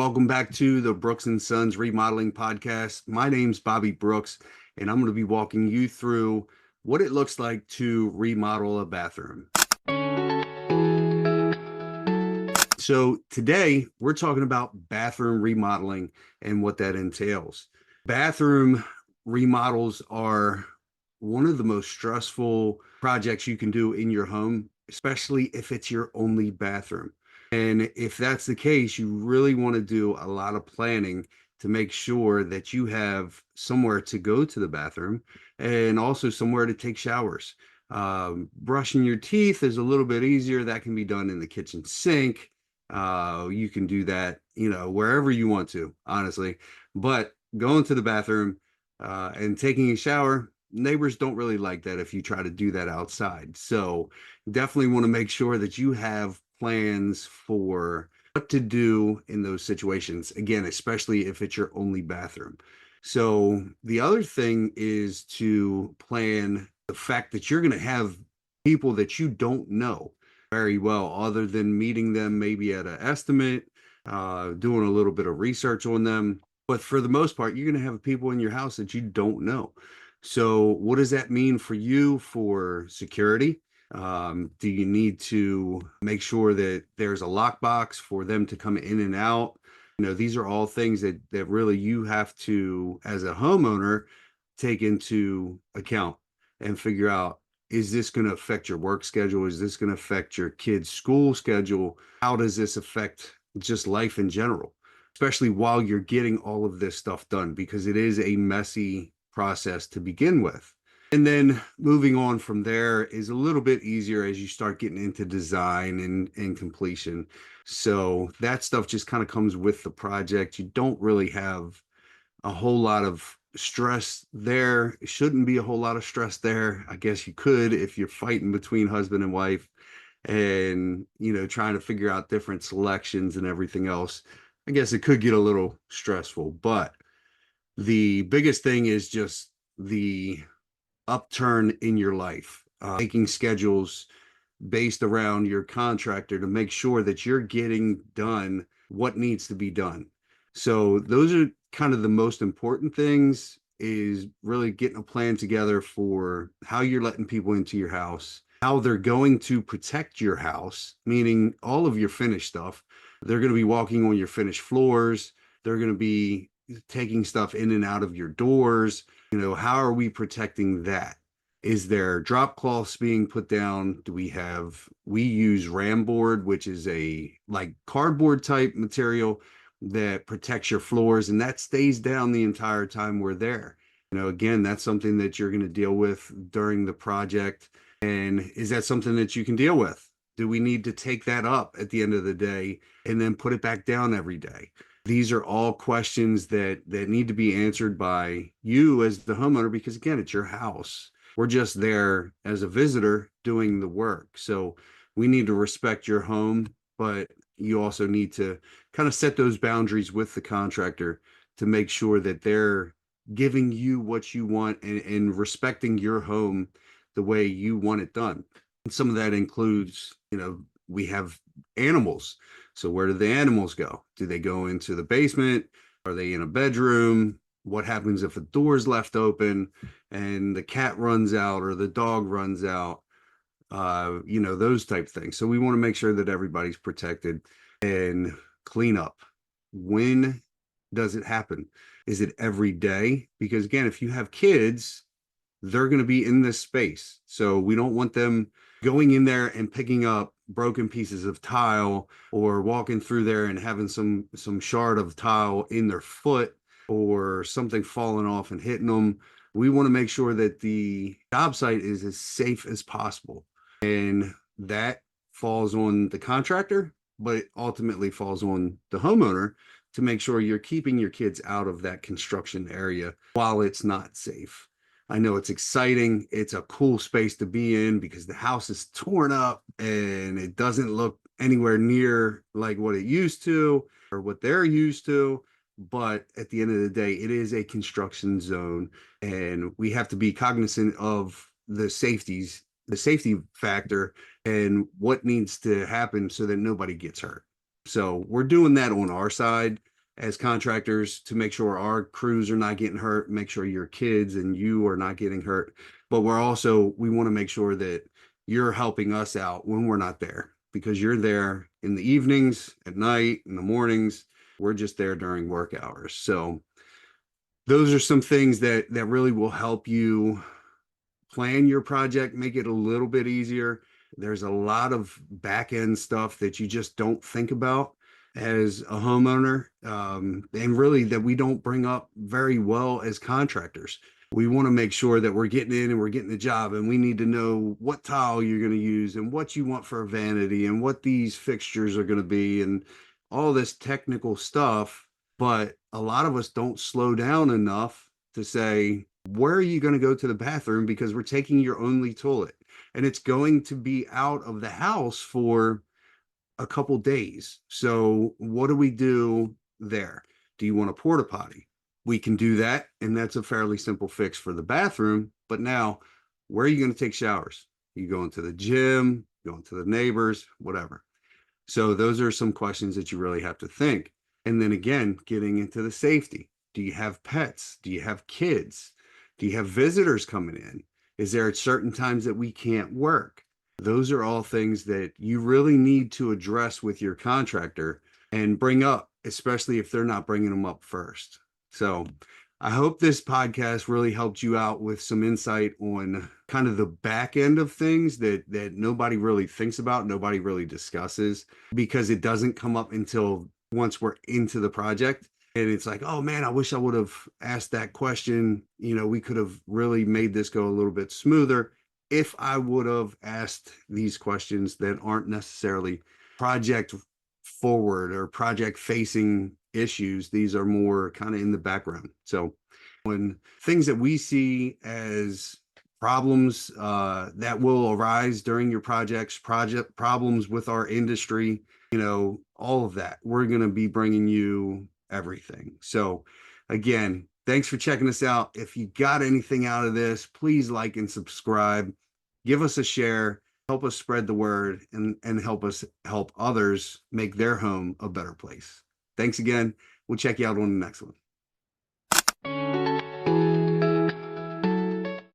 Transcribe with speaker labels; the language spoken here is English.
Speaker 1: welcome back to the Brucksch Sons Remodeling Podcast. My name's Bobby Brooks, and I'm going to be walking you through what it looks like to remodel a bathroom. So today we're talking about bathroom remodeling and what that entails. Bathroom remodels are one of the most stressful projects you can do in your home, especially if it's your only bathroom. And if that's the case, you really want to do a lot of planning to make sure that you have somewhere to go to the bathroom and also somewhere to take showers. Brushing your teeth is a little bit easier. That can be done in the kitchen sink. You can do that, wherever you want to, honestly. But going to the bathroom and taking a shower, neighbors don't really like that if you try to do that outside. So definitely want to make sure that you have plans for what to do in those situations. Again, especially if it's your only bathroom. So the other thing is to plan the fact that you're going to have people that you don't know very well, other than meeting them maybe at an estimate, doing a little bit of research on them. But for the most part, you're going to have people in your house that you don't know. So what does that mean for you for security? Do you need to make sure that there's a lockbox for them to come in and out? These are all things that really you have to, as a homeowner, take into account and figure out, is this going to affect your work schedule? Is this going to affect your kids' school schedule? How does this affect just life in general, especially while you're getting all of this stuff done, because it is a messy process to begin with. And then moving on from there is a little bit easier as you start getting into design and completion. So that stuff just kind of comes with the project. You don't really have a whole lot of stress there. It shouldn't be a whole lot of stress there. I guess you could if you're fighting between husband and wife and, trying to figure out different selections and everything else. I guess it could get a little stressful, but the biggest thing is just the upturn in your life, making schedules based around your contractor to make sure that you're getting done what needs to be done. So those are kind of the most important things, is really getting a plan together for how you're letting people into your house, how they're going to protect your house, meaning all of your finished stuff. They're going to be walking on your finished floors. They're going to be taking stuff in and out of your doors. How are we protecting that? Is there drop cloths being put down? We use Ramboard, which is a like cardboard type material that protects your floors, and that stays down the entire time we're there. Again, that's something that you're going to deal with during the project. And is that something that you can deal with? Do we need to take that up at the end of the day and then put it back down every day? These are all questions that need to be answered by you as the homeowner, because again, it's your house. We're just there as a visitor doing the work. So we need to respect your home, but you also need to kind of set those boundaries with the contractor to make sure that they're giving you what you want and respecting your home the way you want it done. And some of that includes, we have animals. So where do the animals go? Do they go into the basement? Are they in a bedroom? What happens if a door is left open and the cat runs out or the dog runs out? Those type of things. So we want to make sure that everybody's protected. And clean up. When does it happen? Is it every day? Because again, if you have kids, they're going to be in this space. So we don't want them going in there and picking up broken pieces of tile or walking through there and having some shard of tile in their foot or something falling off and hitting them. We want to make sure that the job site is as safe as possible. And that falls on the contractor, but it ultimately falls on the homeowner to make sure you're keeping your kids out of that construction area while it's not safe. I know it's exciting. It's a cool space to be in because the house is torn up and it doesn't look anywhere near like what it used to or what they're used to. But at the end of the day, it is a construction zone, and we have to be cognizant of the safety factor and what needs to happen so that nobody gets hurt. So we're doing that on our side. as contractors to make sure our crews are not getting hurt, make sure your kids and you are not getting hurt. But we want to make sure that you're helping us out when we're not there, because you're there in the evenings, at night, in the mornings. We're just there during work hours. So those are some things that really will help you plan your project, make it a little bit easier. There's a lot of back end stuff that you just don't think about as a homeowner, and really that we don't bring up very well as contractors. We want to make sure that we're getting in and we're getting the job, and we need to know what tile you're going to use and what you want for a vanity and what these fixtures are going to be and all this technical stuff. But a lot of us don't slow down enough to say, where are you going to go to the bathroom? Because we're taking your only toilet and it's going to be out of the house for a couple days. So what do we do there? Do you want a porta potty? We can do that. And that's a fairly simple fix for the bathroom. But now, where are you going to take showers? You going to the gym, going to the neighbors, whatever. So those are some questions that you really have to think. And then again, getting into the safety. Do you have pets? Do you have kids? Do you have visitors coming in? Is there at certain times that we can't work? Those are all things that you really need to address with your contractor and bring up, especially if they're not bringing them up first. So I hope this podcast really helped you out with some insight on kind of the back end of things that nobody really thinks about, nobody really discusses, because it doesn't come up until once we're into the project. And it's like, oh man, I wish I would have asked that question. We could have really made this go a little bit smoother if I would have asked these questions that aren't necessarily project forward or project facing issues. These are more kind of in the background. So when things that we see as problems that will arise during your project problems with our industry, all of that, we're going to be bringing you everything. So again, thanks for checking us out. If you got anything out of this, please like and subscribe, give us a share, help us spread the word, and help us help others make their home a better place. Thanks again. We'll check you out on the next one.